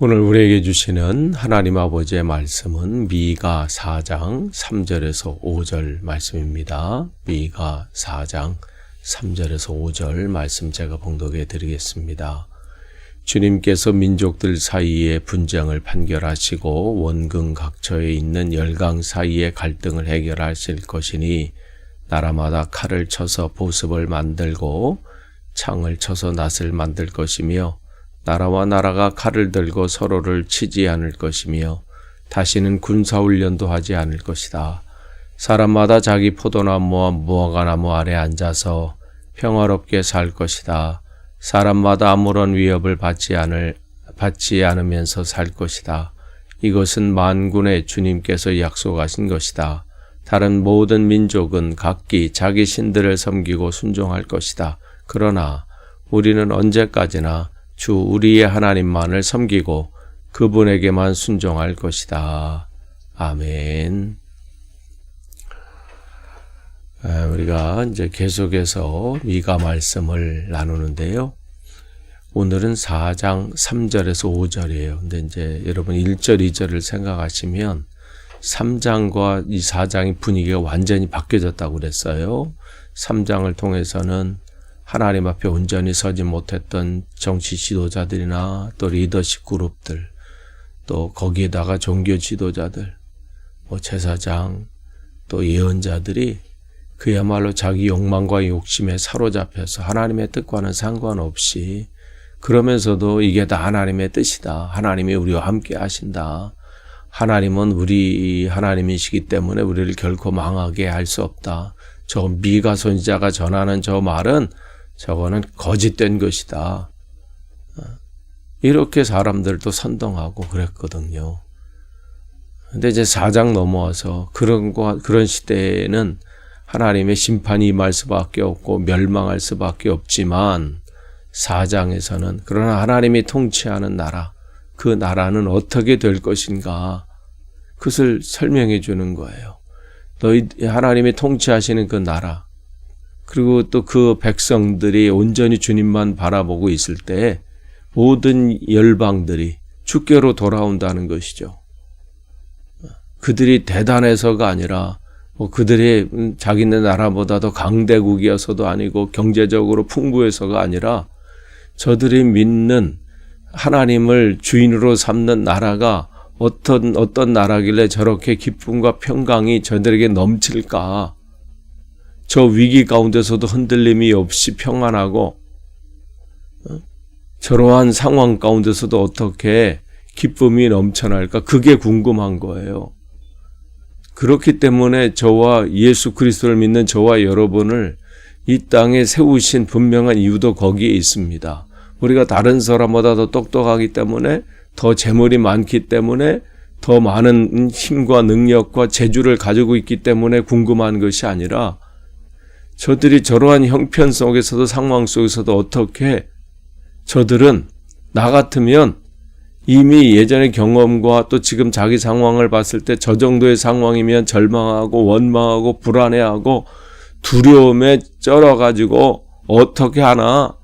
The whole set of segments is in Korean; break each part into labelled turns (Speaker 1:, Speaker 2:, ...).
Speaker 1: 오늘 우리에게 주시는 하나님 아버지의 말씀은 미가 4장 3절에서 5절 말씀입니다. 미가 4장 3절에서 5절 말씀 제가 봉독해 드리겠습니다. 주님께서 민족들 사이의 분쟁을 판결하시고 원근 각처에 있는 열강 사이의 갈등을 해결하실 것이니 나라마다 칼을 쳐서 보습을 만들고 창을 쳐서 낫을 만들 것이며 나라와 나라가 칼을 들고 서로를 치지 않을 것이며 다시는 군사훈련도 하지 않을 것이다. 사람마다 자기 포도나무와 무화과나무 아래 앉아서 평화롭게 살 것이다. 사람마다 아무런 위협을 받지 않으면서 살 것이다. 이것은 만군의 주님께서 약속하신 것이다. 다른 모든 민족은 각기 자기 신들을 섬기고 순종할 것이다. 그러나 우리는 언제까지나 주 우리의 하나님만을 섬기고 그분에게만 순종할 것이다. 아멘. 우리가 이제 계속해서 미가 말씀을 나누는데요. 오늘은 4장 3절에서 5절이에요. 근데 이제 여러분 1절, 2절을 생각하시면 3장과 이 4장의 분위기가 완전히 바뀌어졌다고 그랬어요. 3장을 통해서는 하나님 앞에 온전히 서지 못했던 정치 지도자들이나 또 리더십 그룹들, 또 거기에다가 종교 지도자들, 제사장, 또 예언자들이 그야말로 자기 욕망과 욕심에 사로잡혀서 하나님의 뜻과는 상관없이 그러면서도 이게 다 하나님의 뜻이다. 하나님이 우리와 함께 하신다. 하나님은 우리 하나님이시기 때문에 우리를 결코 망하게 할 수 없다. 저 미가 선지자가 전하는 저 말은 저거는 거짓된 것이다. 이렇게 사람들도 선동하고 그랬거든요. 근데 이제 4장 넘어와서 그런 시대에는 하나님의 심판이 임할 수밖에 없고 멸망할 수밖에 없지만 4장에서는 그러나 하나님이 통치하는 나라, 그 나라는 어떻게 될 것인가 그것을 설명해 주는 거예요. 너희 하나님이 통치하시는 그 나라, 그리고 또 그 백성들이 온전히 주님만 바라보고 있을 때 모든 열방들이 주께로 돌아온다는 것이죠. 그들이 대단해서가 아니라 그들이 자기네 나라보다도 강대국이어서도 아니고 경제적으로 풍부해서가 아니라 저들이 믿는 하나님을 주인으로 삼는 나라가 어떤 나라길래 저렇게 기쁨과 평강이 저들에게 넘칠까? 저 위기 가운데서도 흔들림이 없이 평안하고 저러한 상황 가운데서도 어떻게 기쁨이 넘쳐날까? 그게 궁금한 거예요. 그렇기 때문에 저와 예수 그리스도를 믿는 저와 여러분을 이 땅에 세우신 분명한 이유도 거기에 있습니다. 우리가 다른 사람보다 더 똑똑하기 때문에 더 재물이 많기 때문에 더 많은 힘과 능력과 재주를 가지고 있기 때문에 궁금한 것이 아니라 저들이 저러한 형편 속에서도 상황 속에서도 어떻게 저들은 나 같으면 이미 예전의 경험과 또 지금 자기 상황을 봤을 때 저 정도의 상황이면 절망하고 원망하고 불안해하고 두려움에 쩔어가지고 어떻게 하나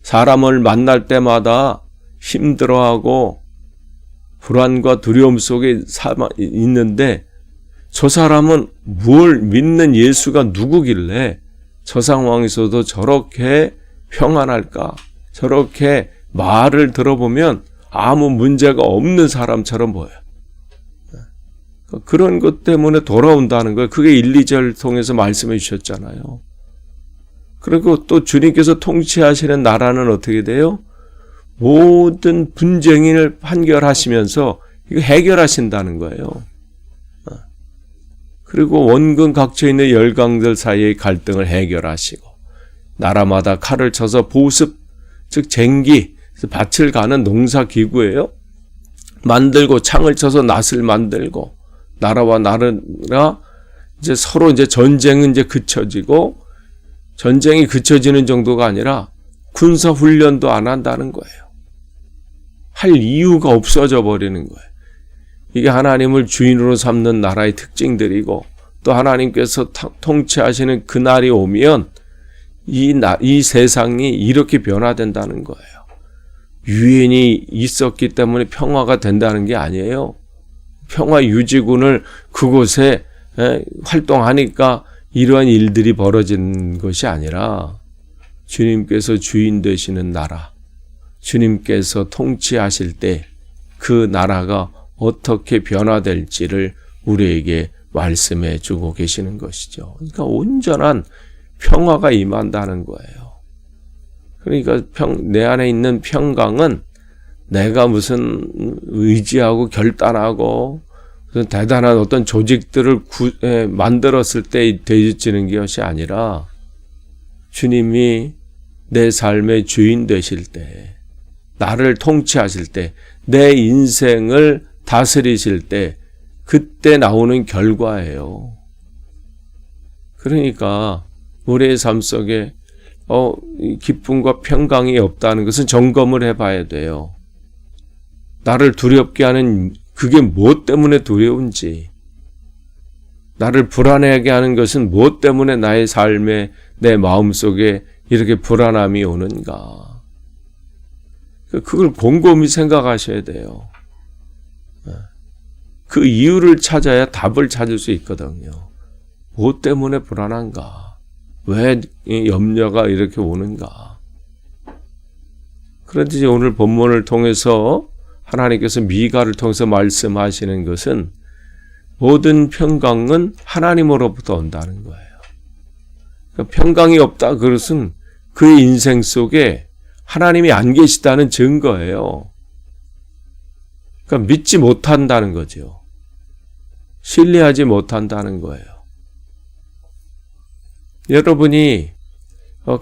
Speaker 1: 사람을 만날 때마다 힘들어하고 불안과 두려움 속에 있는데 저 사람은 뭘 믿는 예수가 누구길래 저 상황에서도 저렇게 평안할까? 저렇게 말을 들어보면 아무 문제가 없는 사람처럼 보여요. 그런 것 때문에 돌아온다는 거예요. 그게 1, 2절 통해서 말씀해 주셨잖아요. 그리고 또 주님께서 통치하시는 나라는 어떻게 돼요? 모든 분쟁을 판결하시면서 이거 해결하신다는 거예요. 그리고 원근 각처에 있는 열강들 사이의 갈등을 해결하시고 나라마다 칼을 쳐서 보습, 즉 쟁기, 밭을 가는 농사기구예요. 만들고 창을 쳐서 낫을 만들고 나라와 나라가 이제 서로 이제 전쟁은 이제 그쳐지고 전쟁이 그쳐지는 정도가 아니라 군사 훈련도 안 한다는 거예요. 할 이유가 없어져 버리는 거예요. 이게 하나님을 주인으로 삼는 나라의 특징들이고 또 하나님께서 통치하시는 그날이 오면 이 세상이 이렇게 변화된다는 거예요. 유엔이 있었기 때문에 평화가 된다는 게 아니에요. 평화 유지군을 그곳에 활동하니까 이러한 일들이 벌어진 것이 아니라 주님께서 주인 되시는 나라, 주님께서 통치하실 때 그 나라가 어떻게 변화될지를 우리에게 말씀해 주고 계시는 것이죠. 그러니까 온전한 평화가 임한다는 거예요. 그러니까 내 안에 있는 평강은 내가 무슨 의지하고 결단하고 무슨 대단한 어떤 조직들을 만들었을 때 되어지는 것이 아니라 주님이 내 삶의 주인 되실 때, 나를 통치하실 때, 내 인생을 다스리실 때 그때 나오는 결과예요. 그러니까 우리의 삶 속에 기쁨과 평강이 없다는 것은 점검을 해봐야 돼요. 나를 두렵게 하는 그게 무엇 때문에 두려운지, 나를 불안하게 하는 것은 무엇 때문에 나의 삶에 내 마음속에 이렇게 불안함이 오는가. 그걸 곰곰이 생각하셔야 돼요. 그 이유를 찾아야 답을 찾을 수 있거든요. 무엇 때문에 불안한가? 왜 염려가 이렇게 오는가? 그런데 오늘 본문을 통해서 하나님께서 미가를 통해서 말씀하시는 것은 모든 평강은 하나님으로부터 온다는 거예요. 그러니까 평강이 없다 그것은 그의 인생 속에 하나님이 안 계시다는 증거예요. 그러니까 믿지 못한다는 거죠. 신뢰하지 못한다는 거예요. 여러분이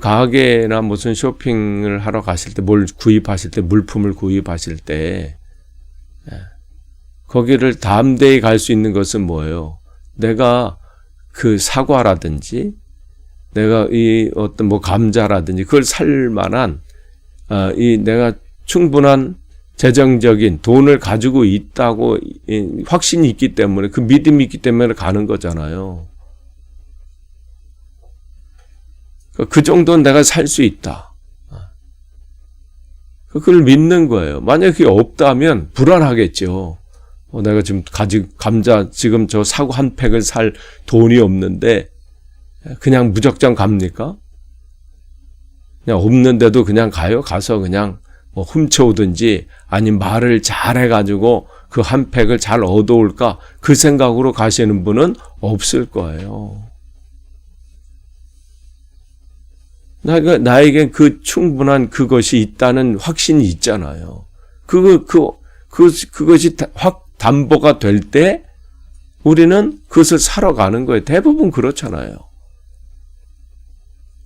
Speaker 1: 가게나 무슨 쇼핑을 하러 가실 때 뭘 구입하실 때 물품을 구입하실 때 거기를 담대히 갈 수 있는 것은 뭐예요? 내가 그 사과라든지 내가 이 어떤 뭐 감자라든지 그걸 살 만한 내가 충분한 재정적인 돈을 가지고 있다고 확신이 있기 때문에 그 믿음이 있기 때문에 가는 거잖아요. 그 정도는 내가 살 수 있다. 그걸 믿는 거예요. 만약에 그게 없다면 불안하겠죠. 내가 지금 감자 지금 저 사과 한 팩을 살 돈이 없는데 그냥 무작정 갑니까? 그냥 없는데도 그냥 가요? 가서 그냥 뭐 훔쳐오든지 아니면 말을 잘 해가지고 그 한 팩을 잘 얻어올까? 그 생각으로 가시는 분은 없을 거예요. 나에겐 그 충분한 그것이 있다는 확신이 있잖아요. 그것이 확 담보가 될 때 우리는 그것을 사러 가는 거예요. 대부분 그렇잖아요.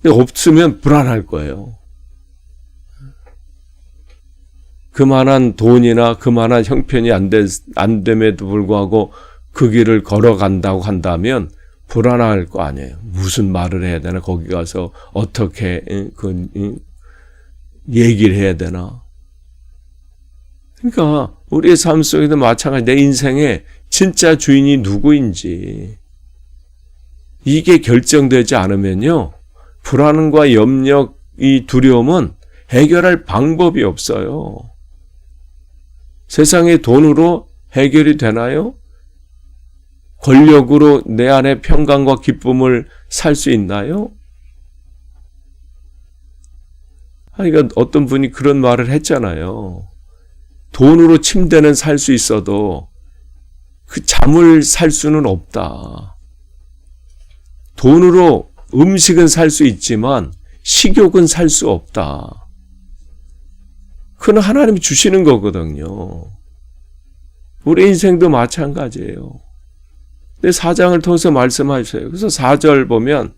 Speaker 1: 근데 없으면 불안할 거예요. 그만한 돈이나 그만한 형편이 안 됨에도 불구하고 그 길을 걸어간다고 한다면 불안할 거 아니에요. 무슨 말을 해야 되나? 거기 가서 어떻게 얘기를 해야 되나? 그러니까 우리의 삶 속에도 마찬가지 내 인생의 진짜 주인이 누구인지 이게 결정되지 않으면요. 불안과 염려, 이 두려움은 해결할 방법이 없어요. 세상의 돈으로 해결이 되나요? 권력으로 내 안에 평강과 기쁨을 살 수 있나요? 그러니까 어떤 분이 그런 말을 했잖아요. 돈으로 침대는 살 수 있어도 그 잠을 살 수는 없다. 돈으로 음식은 살 수 있지만 식욕은 살 수 없다. 그건 하나님이 주시는 거거든요. 우리 인생도 마찬가지예요. 근데 4장을 통해서 말씀하셨어요. 그래서 4절 보면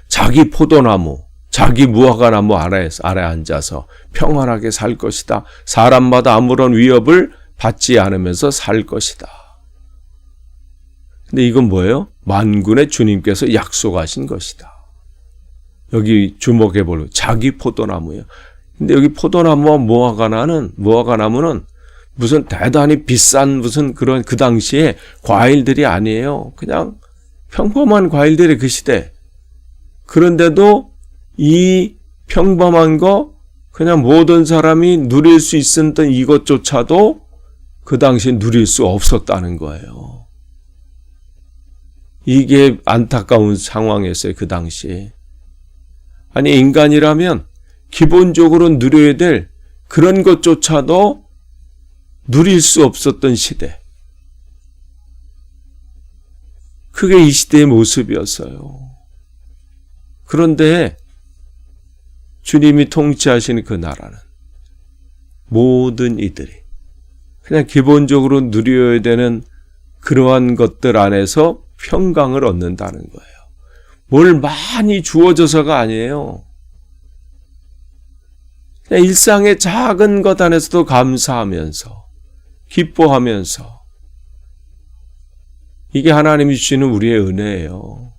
Speaker 1: 자기 포도나무, 자기 무화과나무 아래에 앉아서 평안하게 살 것이다. 사람마다 아무런 위협을 받지 않으면서 살 것이다. 근데 이건 뭐예요? 만군의 주님께서 약속하신 것이다. 여기 주목해 보려고 자기 포도나무예요. 근데 여기 포도나무와 무화과나무는 무슨 대단히 비싼 무슨 그런 그 당시에 과일들이 아니에요. 그냥 평범한 과일들이 그 시대. 그런데도 이 평범한 거 그냥 모든 사람이 누릴 수 있었던 이것조차도 그 당시에 누릴 수 없었다는 거예요. 이게 안타까운 상황이었어요, 그 당시에. 아니, 인간이라면 기본적으로 누려야 될 그런 것조차도 누릴 수 없었던 시대. 그게 이 시대의 모습이었어요. 그런데 주님이 통치하시는 그 나라는 모든 이들이 그냥 기본적으로 누려야 되는 그러한 것들 안에서 평강을 얻는다는 거예요. 뭘 많이 주어져서가 아니에요. 그냥 일상의 작은 것 안에서도 감사하면서 기뻐하면서 이게 하나님이 주시는 우리의 은혜예요.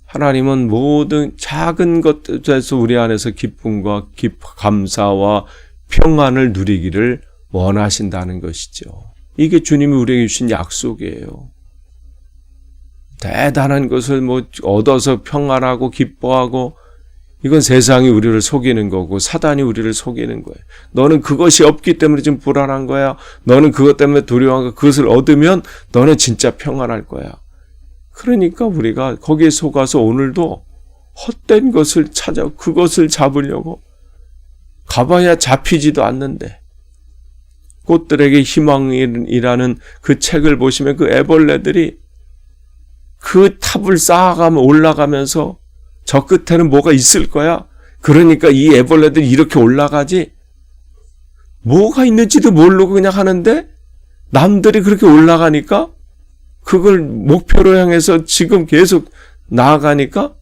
Speaker 1: 하나님은 모든 작은 것에서 우리 안에서 기쁨과 감사와 평안을 누리기를 원하신다는 것이죠. 이게 주님이 우리에게 주신 약속이에요. 대단한 것을 얻어서 평안하고 기뻐하고 이건 세상이 우리를 속이는 거고 사단이 우리를 속이는 거예요. 너는 그것이 없기 때문에 지금 불안한 거야. 너는 그것 때문에 두려워한 거야. 그것을 얻으면 너는 진짜 평안할 거야. 그러니까 우리가 거기에 속아서 오늘도 헛된 것을 찾아 그것을 잡으려고 가봐야 잡히지도 않는데 꽃들에게 희망이라는 그 책을 보시면 그 애벌레들이 그 탑을 쌓아가면 올라가면서 저 끝에는 뭐가 있을 거야. 그러니까 이 애벌레들이 이렇게 올라가지 뭐가 있는지도 모르고 그냥 하는데 남들이 그렇게 올라가니까 그걸 목표로 향해서 지금 계속 나아가니까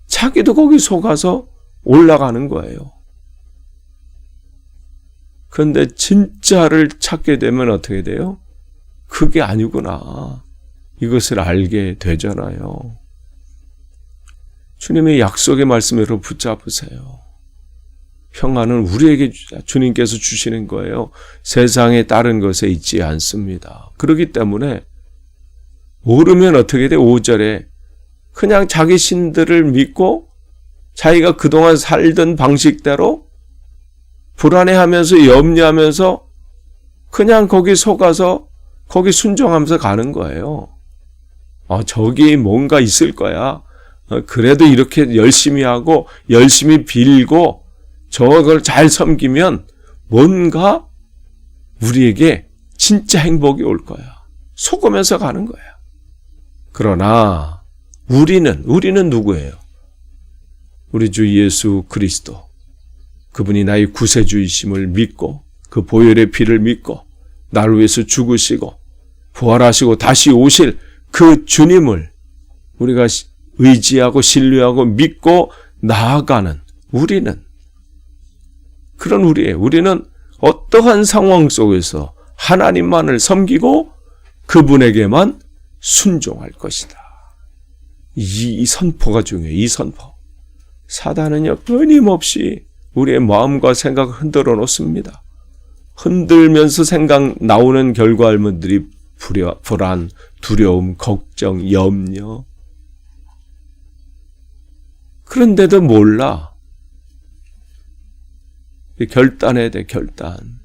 Speaker 1: 자기도 거기 속아서 올라가는 거예요. 그런데 진짜를 찾게 되면 어떻게 돼요? 그게 아니구나. 이것을 알게 되잖아요. 주님의 약속의 말씀으로 붙잡으세요. 평안은 우리에게 주님께서 주시는 거예요. 세상에 다른 것에 있지 않습니다. 그렇기 때문에 모르면 어떻게 돼? 5절에 그냥 자기 신들을 믿고 자기가 그동안 살던 방식대로 불안해하면서 염려하면서 그냥 거기 속아서 거기 순종하면서 가는 거예요. 저기 뭔가 있을 거야. 그래도 이렇게 열심히 하고 열심히 빌고 저걸 잘 섬기면 뭔가 우리에게 진짜 행복이 올 거야. 속으면서 가는 거야. 그러나 우리는 누구예요? 우리 주 예수 그리스도. 그분이 나의 구세주이심을 믿고 그 보혈의 피를 믿고 나를 위해서 죽으시고 부활하시고 다시 오실 그 주님을 우리가 의지하고 신뢰하고 믿고 나아가는 우리는 그런 우리예요. 우리는 어떠한 상황 속에서 하나님만을 섬기고 그분에게만 순종할 것이다. 이 선포가 중요해요. 이 선포. 사단은요 끊임없이 우리의 마음과 생각을 흔들어 놓습니다. 흔들면서 생각 나오는 결과물들이 불안, 두려움, 걱정, 염려. 그런데도 몰라. 결단해야 돼, 결단.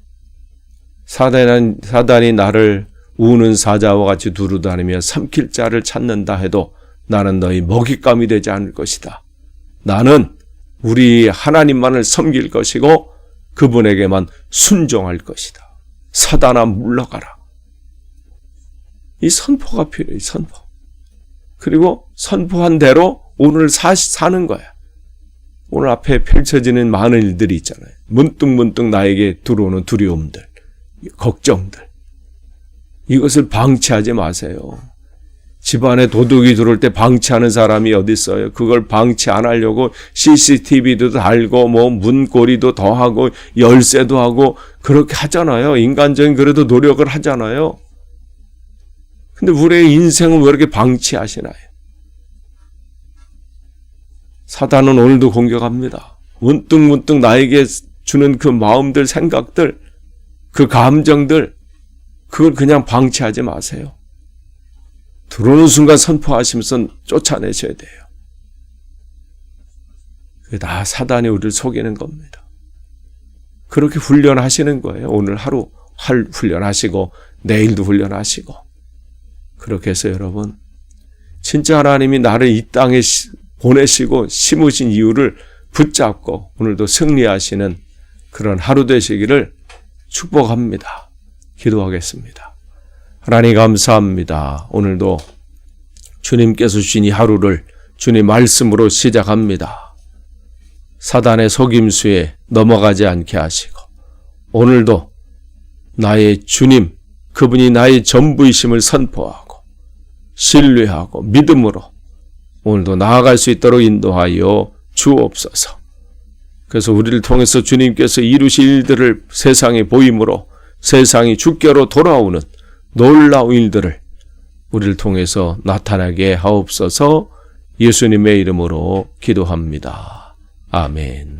Speaker 1: 사단이 나를 우는 사자와 같이 두루다니며 삼킬 자를 찾는다 해도 나는 너희 먹잇감이 되지 않을 것이다. 나는 우리 하나님만을 섬길 것이고 그분에게만 순종할 것이다. 사단아 물러가라. 이 선포가 필요해. 선포. 그리고 선포한 대로 오늘 사는 거야. 오늘 앞에 펼쳐지는 많은 일들이 있잖아요. 문득문득 나에게 들어오는 두려움들, 걱정들. 이것을 방치하지 마세요. 집안에 도둑이 들어올 때 방치하는 사람이 어디 있어요? 그걸 방치 안 하려고 CCTV도 달고 문고리도 더 하고 열쇠도 하고 그렇게 하잖아요. 인간적인 그래도 노력을 하잖아요. 근데 우리의 인생을 왜 이렇게 방치하시나요? 사단은 오늘도 공격합니다. 문득문득 나에게 주는 그 마음들, 생각들, 그 감정들, 그걸 그냥 방치하지 마세요. 들어오는 순간 선포하시면서 쫓아내셔야 돼요. 그게 다 사단이 우리를 속이는 겁니다. 그렇게 훈련하시는 거예요. 오늘 하루 훈련하시고 내일도 훈련하시고. 그렇게 해서 여러분, 진짜 하나님이 나를 이 땅에 보내시고 심으신 이유를 붙잡고 오늘도 승리하시는 그런 하루 되시기를 축복합니다. 기도하겠습니다. 하나님 감사합니다. 오늘도 주님께서 주신 이 하루를 주님 말씀으로 시작합니다. 사단의 속임수에 넘어가지 않게 하시고 오늘도 나의 주님, 그분이 나의 전부이심을 선포하고 신뢰하고 믿음으로 오늘도 나아갈 수 있도록 인도하여 주옵소서. 그래서 우리를 통해서 주님께서 이루실 일들을 세상에 보임으로 세상이 주께로 돌아오는 놀라운 일들을 우리를 통해서 나타나게 하옵소서. 예수님의 이름으로 기도합니다. 아멘.